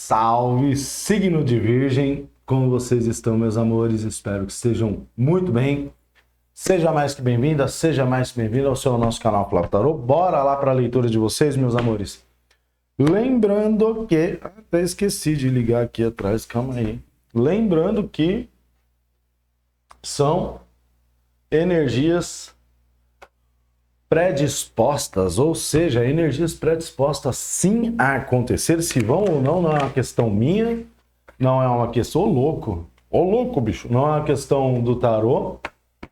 salve, signo de Virgem! Como vocês estão, meus amores? Espero que estejam muito bem. Seja mais que bem-vinda, seja mais que bem-vindo ao nosso canal Flávio Tarô. Bora lá para a leitura de vocês, meus amores. Lembrando que... Até esqueci de ligar aqui atrás, calma aí. Lembrando que são energias predispostas, ou seja, energias predispostas sim a acontecer, se vão ou não é uma questão minha, não é uma questão, ô louco bicho, não é uma questão do tarô,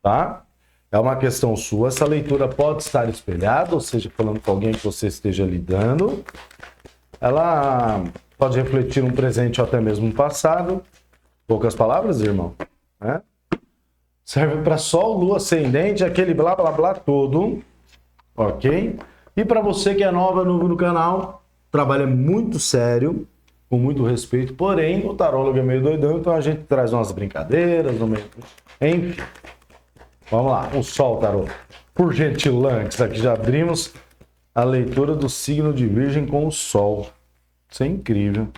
tá? É uma questão sua, essa leitura pode estar espelhada, ou seja, falando com alguém que você esteja lidando, ela pode refletir um presente ou até mesmo um passado, poucas palavras, irmão, né? Serve para Sol, Lua, Ascendente, aquele blá blá blá todo. Ok? E para você que é novo no canal, trabalho é muito sério, com muito respeito, porém o tarólogo é meio doidão, então a gente traz umas brincadeiras, enfim. Vamos lá, o Sol Tarô. Por gentilântes, aqui já abrimos a leitura do signo de Virgem com o Sol. Isso é incrível.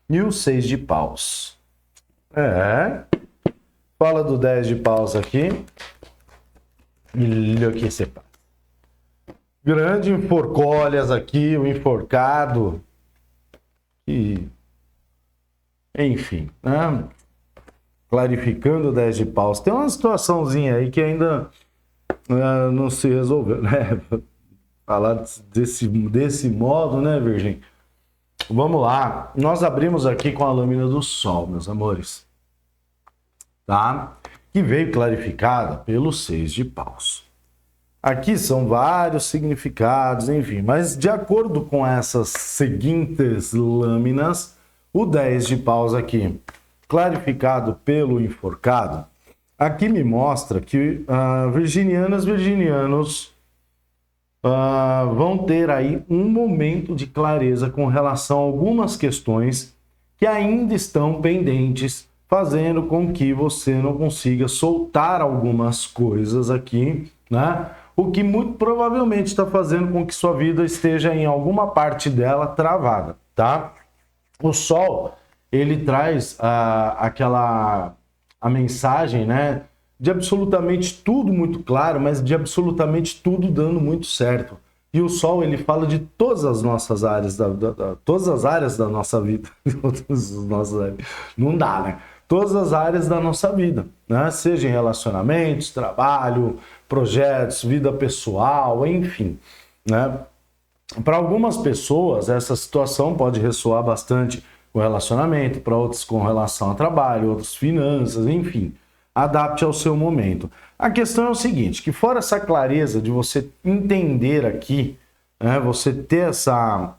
E o 6 de paus. Fala do 10 de paus aqui. E o que você faz? Grande enforcólias aqui, o enforcado. E, enfim, né? Clarificando o 10 de paus. Tem uma situaçãozinha aí que ainda não se resolveu, né? Falar desse modo, né, Virgem? Vamos lá. Nós abrimos aqui com a lâmina do Sol, meus amores. Tá? Que veio clarificada pelo 6 de paus. Aqui são vários significados, enfim, mas de acordo com essas seguintes lâminas, o 10 de paus aqui, clarificado pelo enforcado, aqui me mostra que virginianos vão ter aí um momento de clareza com relação a algumas questões que ainda estão pendentes, fazendo com que você não consiga soltar algumas coisas aqui, né? O que muito provavelmente está fazendo com que sua vida esteja em alguma parte dela travada, tá? O Sol, ele traz a mensagem, né, de absolutamente tudo muito claro, mas de absolutamente tudo dando muito certo. E o Sol, ele fala de todas as nossas áreas, todas as áreas da nossa vida. Não dá, né? Todas as áreas da nossa vida, né? Seja em relacionamentos, trabalho, projetos, vida pessoal, enfim, né? Para algumas pessoas, essa situação pode ressoar bastante com relacionamento, para outros com relação a trabalho, outros finanças, enfim. Adapte ao seu momento. A questão é o seguinte, que fora essa clareza de você entender aqui, né, você ter essa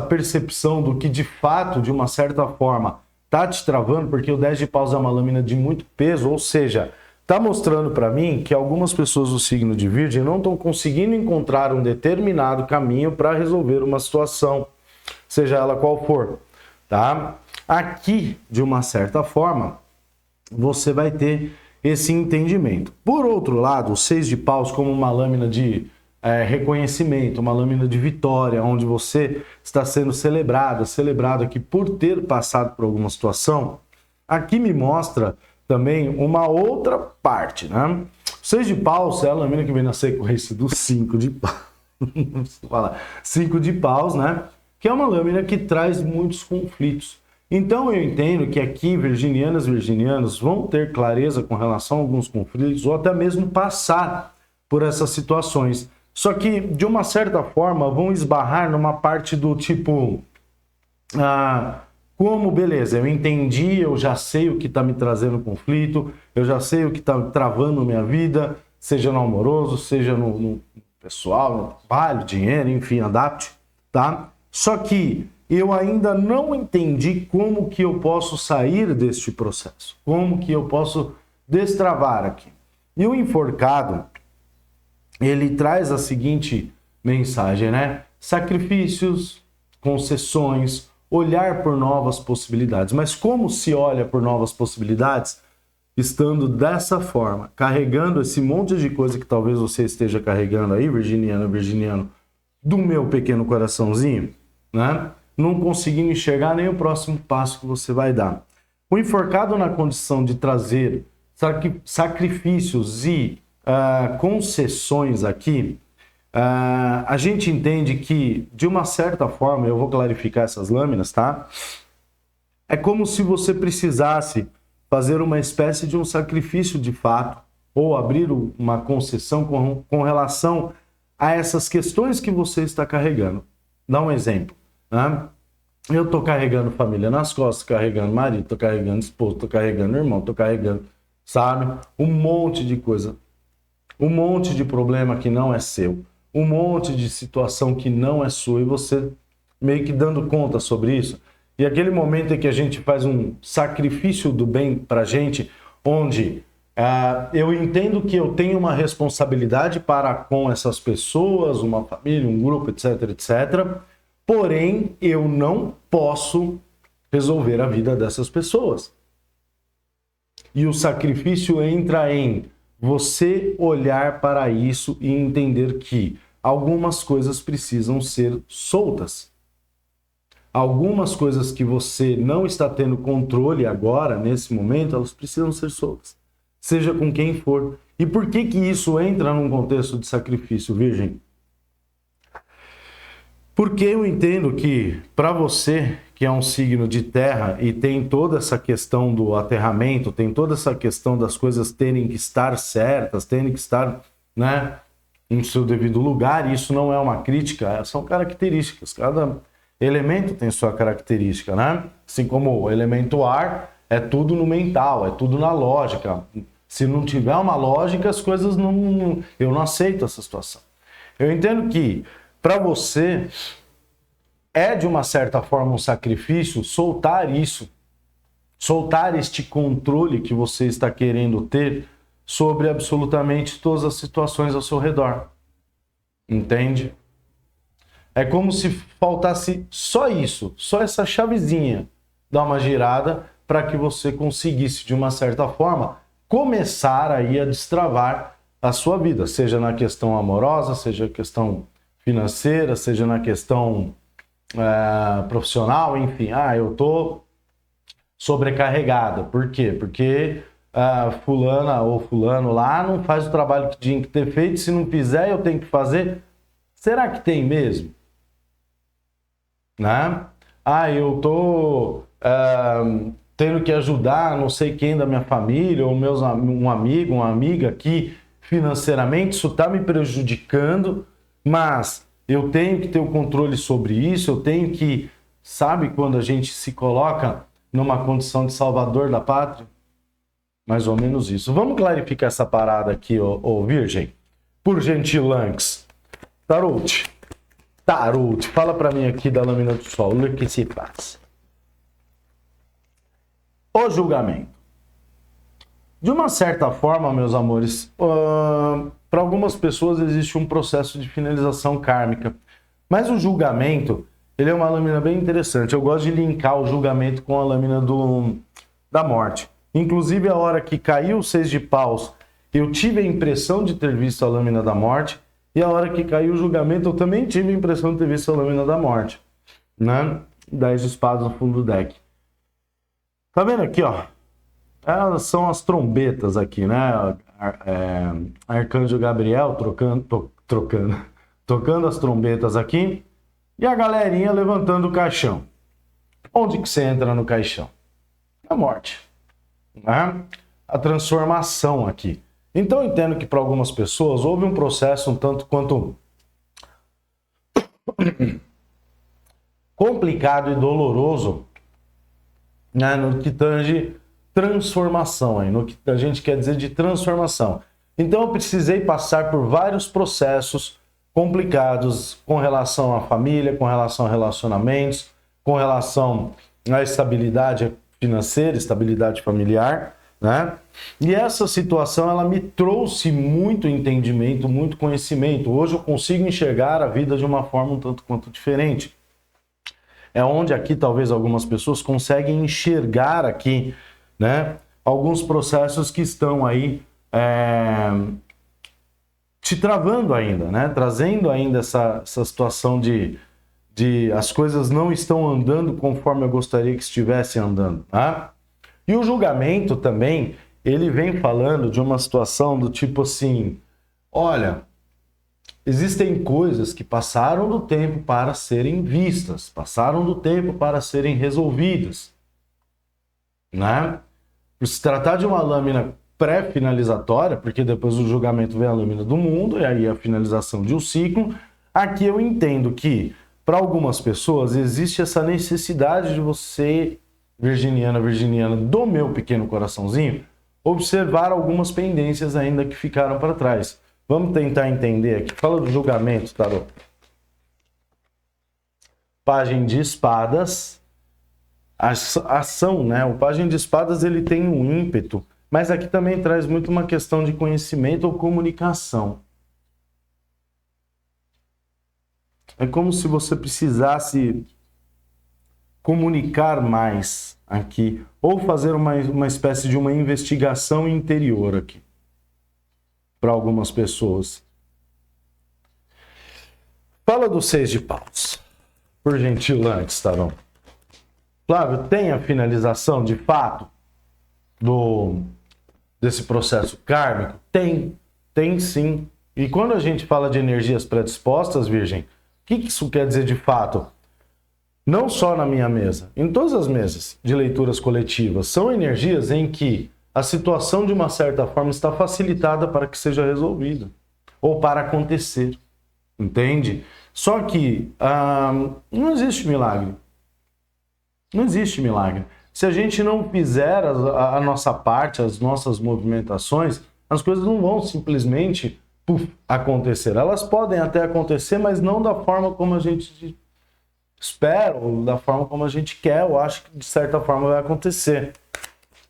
percepção do que de fato, de uma certa forma, tá te travando, porque o 10 de paus é uma lâmina de muito peso, ou seja, tá mostrando para mim que algumas pessoas do signo de Virgem não estão conseguindo encontrar um determinado caminho para resolver uma situação, seja ela qual for, tá? Aqui, de uma certa forma, você vai ter esse entendimento. Por outro lado, o 6 de paus como uma lâmina de reconhecimento, uma lâmina de vitória, onde você está sendo celebrado aqui por ter passado por alguma situação, aqui me mostra também uma outra parte, né? O 6 de paus é a lâmina que vem na sequência do 5 de paus. 5 de paus, né? Que é uma lâmina que traz muitos conflitos. Então eu entendo que aqui virginianos vão ter clareza com relação a alguns conflitos ou até mesmo passar por essas situações. Só que, de uma certa forma, vão esbarrar numa parte do tipo... como, beleza, eu entendi, eu já sei o que está me trazendo conflito, eu já sei o que está travando minha vida, seja no amoroso, seja no pessoal, no trabalho, dinheiro, enfim, adapte, tá? Só que eu ainda não entendi como que eu posso sair deste processo, como que eu posso destravar aqui. E o enforcado, ele traz a seguinte mensagem, né? Sacrifícios, concessões, olhar por novas possibilidades. Mas como se olha por novas possibilidades? Estando dessa forma, carregando esse monte de coisa que talvez você esteja carregando aí, virginiano, do meu pequeno coraçãozinho, né? não conseguindo enxergar nem o próximo passo que você vai dar. O enforcado na condição de trazer sacrifícios e concessões aqui, a gente entende que, de uma certa forma, eu vou clarificar essas lâminas, tá? É como se você precisasse fazer uma espécie de um sacrifício de fato, ou abrir uma concessão com relação a essas questões que você está carregando. Dá um exemplo, né? Eu estou carregando família nas costas, carregando marido, estou carregando esposo, estou carregando irmão, estou carregando, sabe? Um monte de coisa. Um monte de problema que não é seu. Um monte de situação que não é sua. E você meio que dando conta sobre isso. E aquele momento em que a gente faz um sacrifício do bem pra gente, onde eu entendo que eu tenho uma responsabilidade para com essas pessoas, uma família, um grupo, etc, etc. Porém, eu não posso resolver a vida dessas pessoas. E o sacrifício entra em você olhar para isso e entender que algumas coisas precisam ser soltas. Algumas coisas que você não está tendo controle agora, nesse momento, elas precisam ser soltas. Seja com quem for. E por que que isso entra num contexto de sacrifício, Virgem? Porque eu entendo que, para você, que é um signo de terra e tem toda essa questão do aterramento, tem toda essa questão das coisas terem que estar certas, terem que estar, né, em seu devido lugar, e isso não é uma crítica, são características. Cada elemento tem sua característica, né? Assim como o elemento ar é tudo no mental, é tudo na lógica. Se não tiver uma lógica, as coisas não... Eu não aceito essa situação. Eu entendo que, para você, é de uma certa forma um sacrifício soltar isso, soltar este controle que você está querendo ter sobre absolutamente todas as situações ao seu redor. Entende? É como se faltasse só isso, só essa chavezinha, dar uma girada para que você conseguisse, de uma certa forma, começar aí a destravar a sua vida, seja na questão amorosa, seja na questão financeira, seja na questão profissional, enfim. Eu tô sobrecarregada. Por quê? Porque fulana ou fulano lá não faz o trabalho que tinha que ter feito, se não fizer eu tenho que fazer. Será que tem mesmo? Né? Eu tô tendo que ajudar não sei quem da minha família, ou um amigo, uma amiga aqui financeiramente, isso está me prejudicando, mas eu tenho que ter o controle sobre isso, eu tenho que... Sabe quando a gente se coloca numa condição de salvador da pátria? Mais ou menos isso. Vamos clarificar essa parada aqui, ô Virgem? Por gentilângues. Tarot, fala para mim aqui da lâmina do sol, o que se passa? O julgamento. De uma certa forma, meus amores, para algumas pessoas existe um processo de finalização kármica. Mas o julgamento, ele é uma lâmina bem interessante. Eu gosto de linkar o julgamento com a lâmina da morte. Inclusive, a hora que caiu o 6 de paus, eu tive a impressão de ter visto a lâmina da morte. E a hora que caiu o julgamento, eu também tive a impressão de ter visto a lâmina da morte. Né? 10 de espadas no fundo do deck. Tá vendo aqui, ó? Elas são as trombetas aqui, né? Arcanjo Gabriel tocando as trombetas aqui. E a galerinha levantando o caixão. Onde que você entra no caixão? A morte. Né? A transformação aqui. Então eu entendo que para algumas pessoas houve um processo um tanto quanto complicado e doloroso, né, no que tange transformação, aí, no que a gente quer dizer de transformação. Então eu precisei passar por vários processos complicados com relação à família, com relação a relacionamentos, com relação à estabilidade financeira, estabilidade familiar, né? E essa situação ela me trouxe muito entendimento, muito conhecimento. Hoje eu consigo enxergar a vida de uma forma um tanto quanto diferente. É onde aqui talvez algumas pessoas conseguem enxergar aqui, né, alguns processos que estão aí te travando ainda, né? Trazendo ainda essa situação de as coisas não estão andando conforme eu gostaria que estivessem andando, tá? E o julgamento também, ele vem falando de uma situação do tipo assim, olha, existem coisas que passaram do tempo para serem vistas, passaram do tempo para serem resolvidas, né? Por se tratar de uma lâmina pré-finalizatória, porque depois do julgamento vem a lâmina do mundo, e aí a finalização de um ciclo, aqui eu entendo que, para algumas pessoas, existe essa necessidade de você, virginiana, do meu pequeno coraçãozinho, observar algumas pendências ainda que ficaram para trás. Vamos tentar entender aqui. Fala do julgamento, tarô. Pajem de espadas. A ação, né? O pajem de espadas, ele tem um ímpeto, mas aqui também traz muito uma questão de conhecimento ou comunicação. É como se você precisasse comunicar mais aqui, ou fazer uma espécie de uma investigação interior aqui, para algumas pessoas. Fala do 6 de paus, por gentil, antes, Tarão. Flávio, tem a finalização de fato desse processo kármico? Tem sim. E quando a gente fala de energias predispostas, Virgem, o que isso quer dizer de fato? Não só na minha mesa, em todas as mesas de leituras coletivas, são energias em que a situação de uma certa forma está facilitada para que seja resolvida ou para acontecer, entende? Só que não existe milagre. Não existe milagre. Se a gente não fizer a nossa parte, as nossas movimentações, as coisas não vão simplesmente acontecer. Elas podem até acontecer, mas não da forma como a gente espera, ou da forma como a gente quer, ou acha que de certa forma vai acontecer.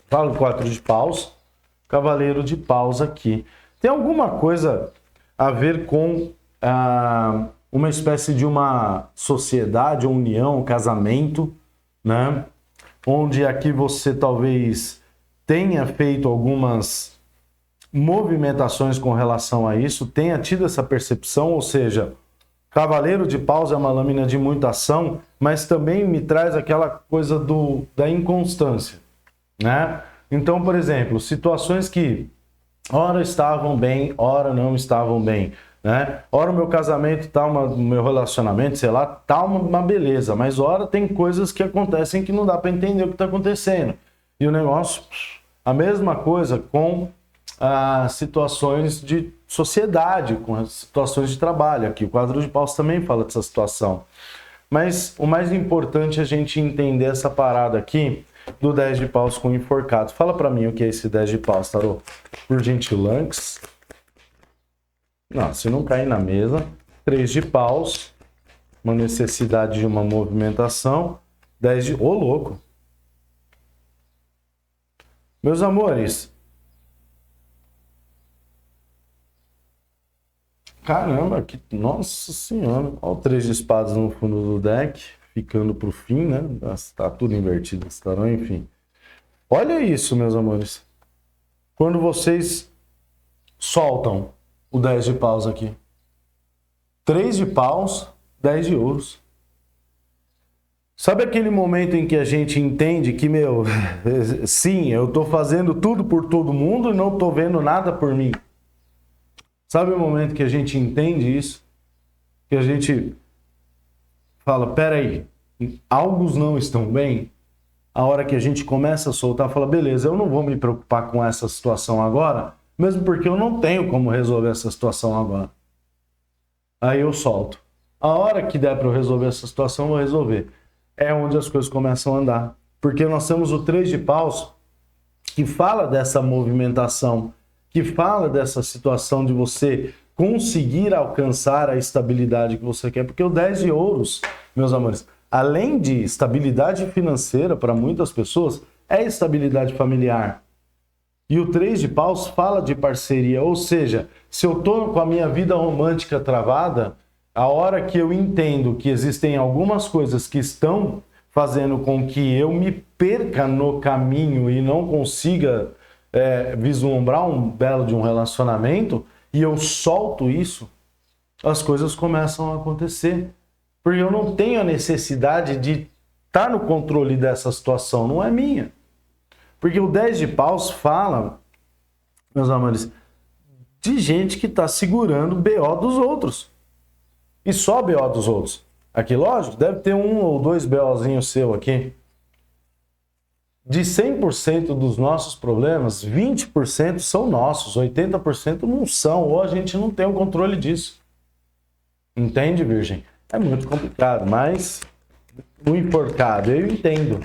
Fala o 4 de paus, cavaleiro de paus aqui. Tem alguma coisa a ver com uma espécie de uma sociedade, uma união, um casamento, né? Onde aqui você talvez tenha feito algumas movimentações com relação a isso, tenha tido essa percepção, ou seja, cavaleiro de paus é uma lâmina de muita ação, mas também me traz aquela coisa da inconstância, né? Então, por exemplo, situações que ora estavam bem, ora não estavam bem, né? Ora o meu casamento tá o meu relacionamento, sei lá, tá uma beleza, mas ora tem coisas que acontecem que não dá para entender o que está acontecendo. E o negócio, a mesma coisa com situações de sociedade, com as situações de trabalho. Aqui o quadro de paus também fala dessa situação. Mas o mais importante é a gente entender essa parada aqui do 10 de paus com enforcado. Fala para mim o que é esse 10 de paus, tarô. Por gentilânx. Não, se não cair na mesa. 3 de paus. Uma necessidade de uma movimentação. 10 de... Ô, louco! Meus amores. Caramba, que... Nossa Senhora. Olha o 3 de espadas no fundo do deck. Ficando pro fim, né? Tá tudo invertido, estarão, enfim. Olha isso, meus amores. Quando vocês soltam o 10 de paus aqui. 3 de paus, 10 de ouros. Sabe aquele momento em que a gente entende que, meu, sim, eu tô fazendo tudo por todo mundo e não tô vendo nada por mim? Sabe o momento que a gente entende isso? Que a gente fala, peraí, algo não estão bem? A hora que a gente começa a soltar, fala, beleza, eu não vou me preocupar com essa situação agora, mesmo porque eu não tenho como resolver essa situação agora. Aí eu solto. A hora que der para eu resolver essa situação, eu vou resolver. É onde as coisas começam a andar. Porque nós temos o 3 de paus, que fala dessa movimentação, que fala dessa situação de você conseguir alcançar a estabilidade que você quer. Porque o 10 de ouros, meus amores, além de estabilidade financeira para muitas pessoas, é estabilidade familiar. E o 3 de paus fala de parceria, ou seja, se eu estou com a minha vida romântica travada, a hora que eu entendo que existem algumas coisas que estão fazendo com que eu me perca no caminho e não consiga vislumbrar um belo de um relacionamento, e eu solto isso, as coisas começam a acontecer. Porque eu não tenho a necessidade de estar no controle dessa situação, não é minha. Porque o 10 de paus fala, meus amores, de gente que está segurando o BO dos outros. E só BO dos outros. Aqui, lógico, deve ter 1 ou 2 BOzinhos seu aqui. De 100% dos nossos problemas, 20% são nossos, 80% não são, ou a gente não tem o controle disso. Entende, Virgem? É muito complicado, mas o enforcado, eu entendo.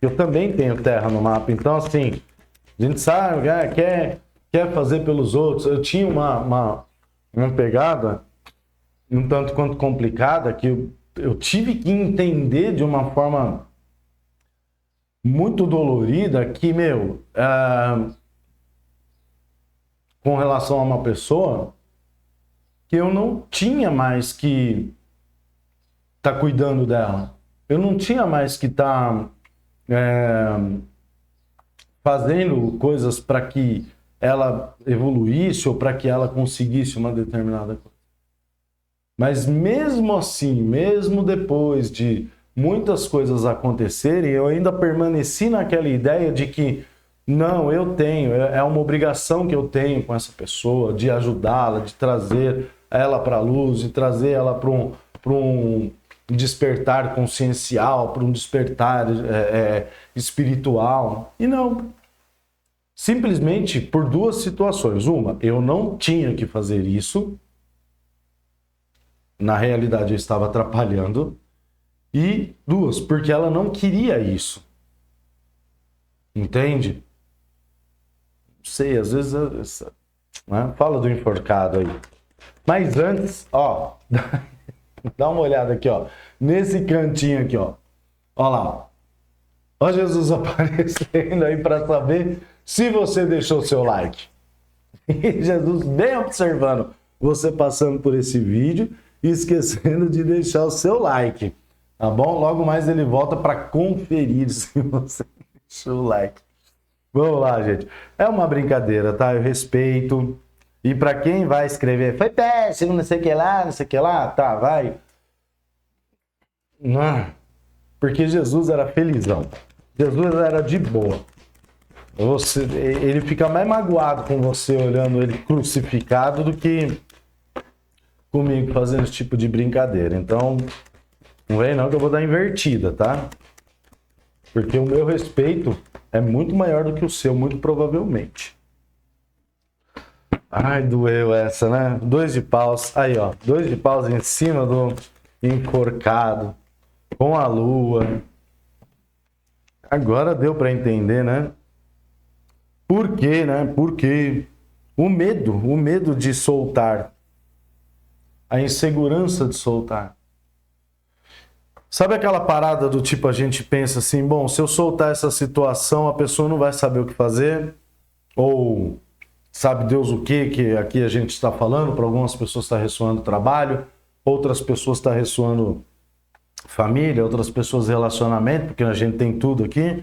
Eu também tenho terra no mapa, então assim, a gente sabe, quer fazer pelos outros. Eu tinha uma pegada um tanto quanto complicada que eu tive que entender de uma forma muito dolorida que, com relação a uma pessoa, que eu não tinha mais que estar cuidando dela. Eu não tinha mais que estar fazendo coisas para que ela evoluísse ou para que ela conseguisse uma determinada coisa. Mas mesmo assim, mesmo depois de muitas coisas acontecerem, eu ainda permaneci naquela ideia de que não, eu tenho, é uma obrigação que eu tenho com essa pessoa, de ajudá-la, de trazer ela para a luz, de trazer ela para um despertar consciencial, para um despertar espiritual. E não. Simplesmente por 2 situações. Uma, eu não tinha que fazer isso. Na realidade, eu estava atrapalhando. E 2, porque ela não queria isso. Entende? Não sei, às vezes... né? Fala do enforcado aí. Mas antes, ó... dá uma olhada aqui, ó. Nesse cantinho aqui, ó. Ó lá. Ó Jesus aparecendo aí para saber se você deixou seu like. E Jesus bem observando você passando por esse vídeo e esquecendo de deixar o seu like. Tá bom? Logo mais ele volta para conferir se você deixou o like. Vamos lá, gente. É uma brincadeira, tá? Eu respeito. E para quem vai escrever, foi péssimo, não sei o que lá, tá, vai. Não. Porque Jesus era felizão. Jesus era de boa. Ele fica mais magoado com você olhando ele crucificado do que comigo fazendo esse tipo de brincadeira. Então, não vem não que eu vou dar invertida, tá? Porque o meu respeito é muito maior do que o seu, muito provavelmente. Ai, doeu essa, né? 2 de paus. Aí, ó. 2 de paus em cima do enforcado. Com a lua. Agora deu para entender, né? Por quê, né? Porque o medo de soltar. A insegurança de soltar. Sabe aquela parada do tipo, a gente pensa assim, bom, se eu soltar essa situação, a pessoa não vai saber o que fazer? Ou sabe Deus o quê que aqui a gente está falando? Para algumas pessoas está ressoando trabalho, outras pessoas está ressoando família, outras pessoas relacionamento, porque a gente tem tudo aqui.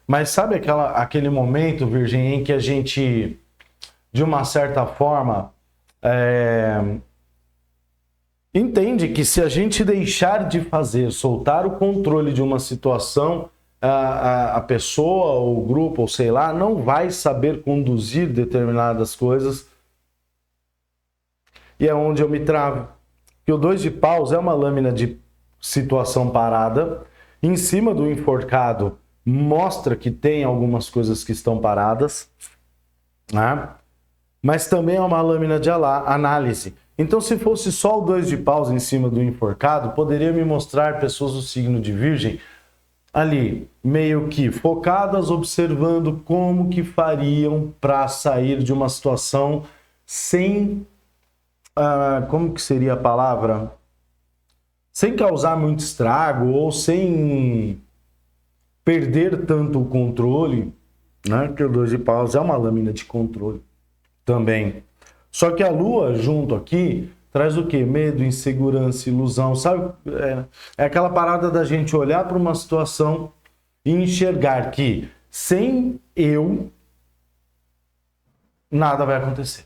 Mas sabe aquele momento, Virgem, em que a gente, de uma certa forma, entende que se a gente deixar de fazer, soltar o controle de uma situação, a pessoa, ou o grupo, ou sei lá, não vai saber conduzir determinadas coisas. E é onde eu me travo. Porque o 2 de paus é uma lâmina de situação parada. Em cima do enforcado, mostra que tem algumas coisas que estão paradas, né? Mas também é uma lâmina de análise. Então, se fosse só o 2 de paus em cima do enforcado, poderia me mostrar pessoas do signo de Virgem ali, meio que focadas, observando como que fariam para sair de uma situação sem... como que seria a palavra? Sem causar muito estrago ou sem perder tanto o controle, né? Porque o 2 de paus é uma lâmina de controle também. Só que a lua junto aqui traz o quê? Medo, insegurança, ilusão, sabe? É aquela parada da gente olhar para uma situação e enxergar que sem eu, nada vai acontecer.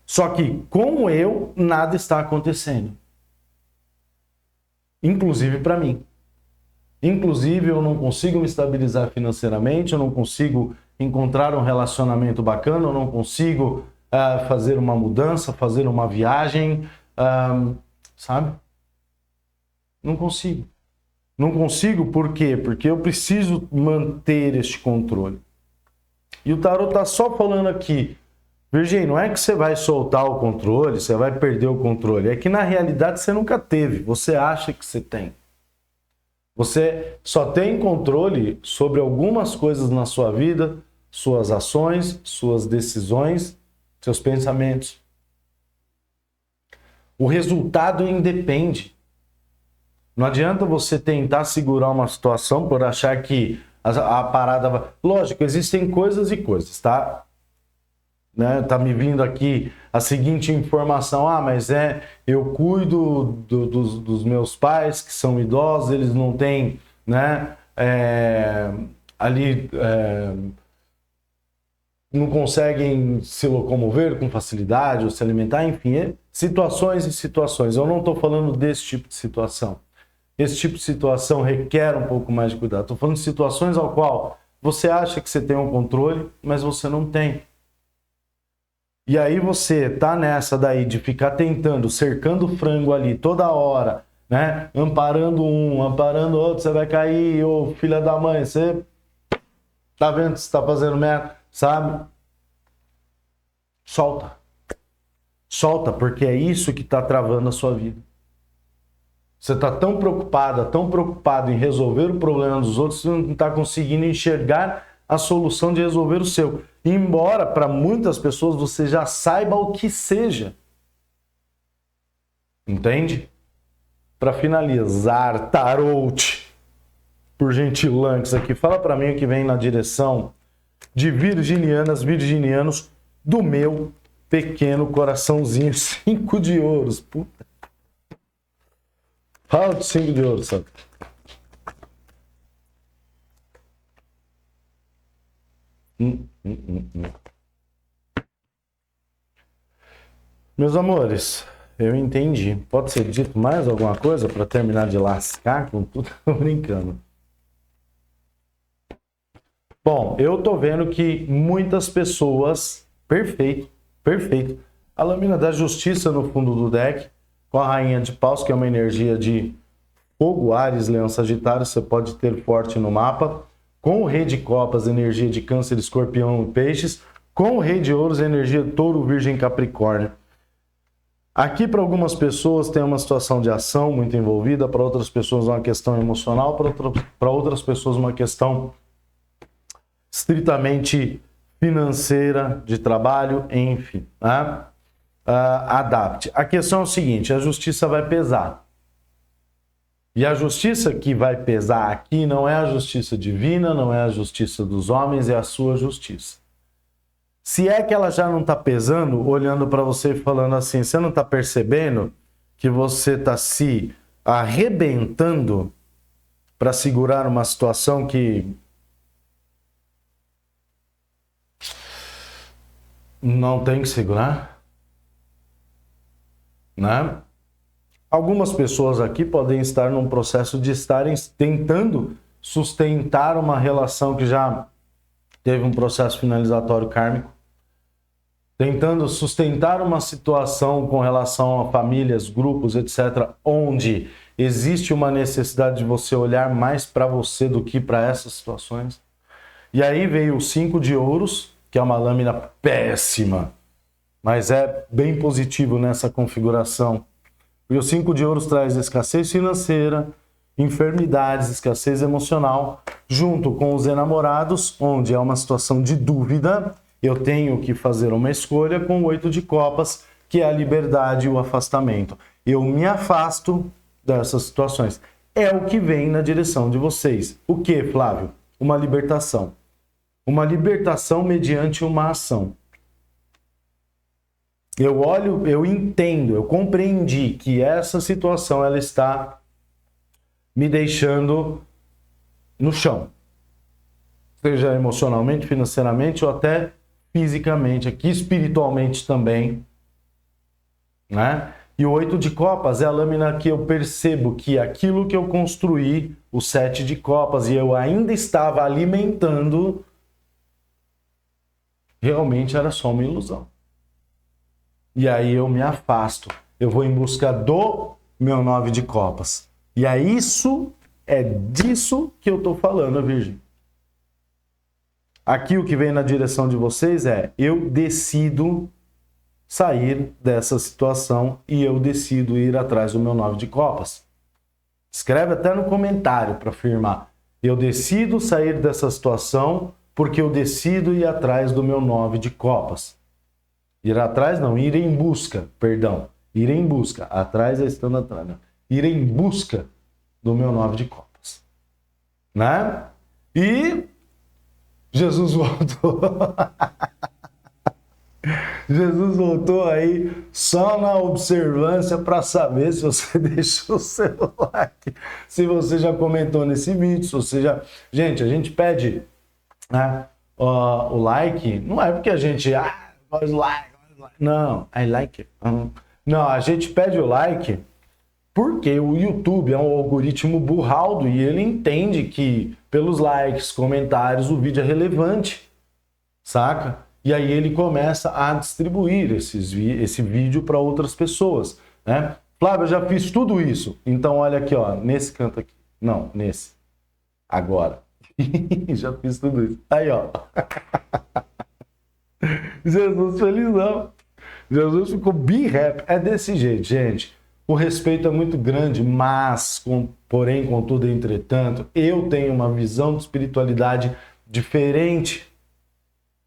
Só que com eu, nada está acontecendo. inclusive para mim. Inclusive, eu não consigo me estabilizar financeiramente, eu não consigo encontrar um relacionamento bacana, eu não consigo fazer uma mudança, fazer uma viagem, sabe? Não consigo. Não consigo por quê? Porque eu preciso manter este controle. E o tarot está só falando aqui, Virgem, não é que você vai soltar o controle, você vai perder o controle. É que na realidade você nunca teve, você acha que você tem. Você só tem controle sobre algumas coisas na sua vida, suas ações, suas decisões, seus pensamentos. O resultado independe. Não adianta você tentar segurar uma situação por achar que a parada vai... Lógico, existem coisas e coisas, tá? Né? Tá me vindo aqui a seguinte informação, mas eu cuido dos meus pais que são idosos, eles não têm, né, não conseguem se locomover com facilidade ou se alimentar, enfim, situações e situações. Eu não estou falando desse tipo de situação. Esse tipo de situação requer um pouco mais de cuidado. Estou falando de situações ao qual você acha que você tem um controle, mas você não tem. E aí você tá nessa daí de ficar tentando, cercando o frango ali toda hora, né? Amparando um, amparando outro, você vai cair, ô filha da mãe, você tá vendo que você tá fazendo merda, sabe? Solta. Solta, porque é isso que tá travando a sua vida. Você tá tão preocupado em resolver o problema dos outros, você não tá conseguindo enxergar a solução de resolver o seu. Embora para muitas pessoas você já saiba o que seja. Entende? Para finalizar, tarot, por gentilângues aqui, fala para mim o que vem na direção de virginianas, virginianos do meu pequeno coraçãozinho. 5 de ouros. Puta. Fala de 5 de ouros, sabe? Meus amores, eu entendi. Pode ser dito mais alguma coisa para terminar de lascar com tudo? Tô brincando. Bom, eu tô vendo que muitas pessoas... Perfeito, perfeito. A lâmina da justiça no fundo do deck, com a rainha de paus, que é uma energia de fogo, Áries, Leão, Sagitário, você pode ter forte no mapa. Com o rei de copas, energia de câncer, escorpião e peixes. Com o rei de ouros, energia touro, virgem, capricórnio. Aqui, para algumas pessoas, tem uma situação de ação muito envolvida, para outras pessoas uma questão emocional, para outras pessoas uma questão estritamente financeira, de trabalho, enfim. Né? Adapte. A questão é o seguinte, a justiça vai pesar. E a justiça que vai pesar aqui não é a justiça divina, não é a justiça dos homens, é a sua justiça. Se é que ela já não está pesando, olhando para você e falando assim, você não está percebendo que você está se arrebentando para segurar uma situação que não tem que segurar? Né? Algumas pessoas aqui podem estar num processo de estarem tentando sustentar uma relação que já teve um processo finalizatório kármico, tentando sustentar uma situação com relação a famílias, grupos, etc., onde existe uma necessidade de você olhar mais para você do que para essas situações. E aí veio o 5 de ouros, que é uma lâmina péssima, mas é bem positivo nessa configuração. E o 5 de ouros traz escassez financeira, enfermidades, escassez emocional, junto com os enamorados, onde é uma situação de dúvida, eu tenho que fazer uma escolha, com o 8 de copas, que é a liberdade e o afastamento. Eu me afasto dessas situações. É o que vem na direção de vocês. O que, Flávio? Uma libertação. Uma libertação mediante uma ação. Eu olho, eu entendo, eu compreendi que essa situação ela está me deixando no chão. Seja emocionalmente, financeiramente ou até fisicamente, aqui espiritualmente também, né? E o 8 de copas é a lâmina que eu percebo que aquilo que eu construí, o 7 de copas, e eu ainda estava alimentando, realmente era só uma ilusão. E aí eu me afasto. Eu vou em busca do meu 9 de copas. E é disso que eu estou falando, Virgem. Aqui o que vem na direção de vocês é: eu decido sair dessa situação e eu decido ir atrás do meu 9 de copas. Escreve até no comentário para afirmar: eu decido sair dessa situação porque eu decido ir atrás do meu 9 de copas. Ir atrás não, ir em busca, perdão. Ir em busca, atrás é estando atrás. Não. Ir em busca do meu 9 de copas. Né? E Jesus voltou. Jesus voltou aí só na observância para saber se você deixou o seu like, se você já comentou nesse vídeo, se você já... Gente, a gente pede, né, o like, não é porque a gente... faz like. Não, I like it. Não, a gente pede o like porque o YouTube é um algoritmo burraldo e ele entende que pelos likes, comentários, o vídeo é relevante, saca? E aí ele começa a distribuir esse vídeo para outras pessoas, né? Flávio, eu já fiz tudo isso. Então olha aqui, ó, nesse canto aqui. Não, nesse. Agora. Já fiz tudo isso. Aí, ó. Jesus felizão. Jesus ficou bem happy. É desse jeito, gente. O respeito é muito grande, mas, porém, contudo, entretanto, eu tenho uma visão de espiritualidade diferente.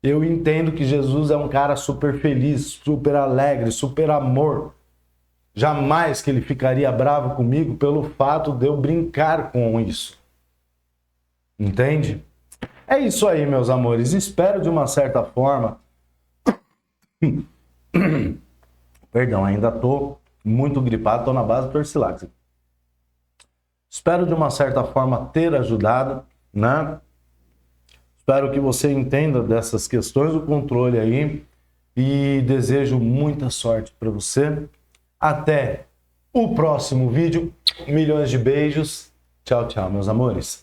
Eu entendo que Jesus é um cara super feliz, super alegre, super amor. Jamais que ele ficaria bravo comigo pelo fato de eu brincar com isso. Entende? É isso aí, meus amores. Espero de uma certa forma... Perdão, ainda tô muito gripado, tô na base do Torcilax. Espero de uma certa forma ter ajudado, né? Espero que você entenda dessas questões do controle aí e desejo muita sorte para você. Até o próximo vídeo. Milhões de beijos. Tchau, tchau, meus amores.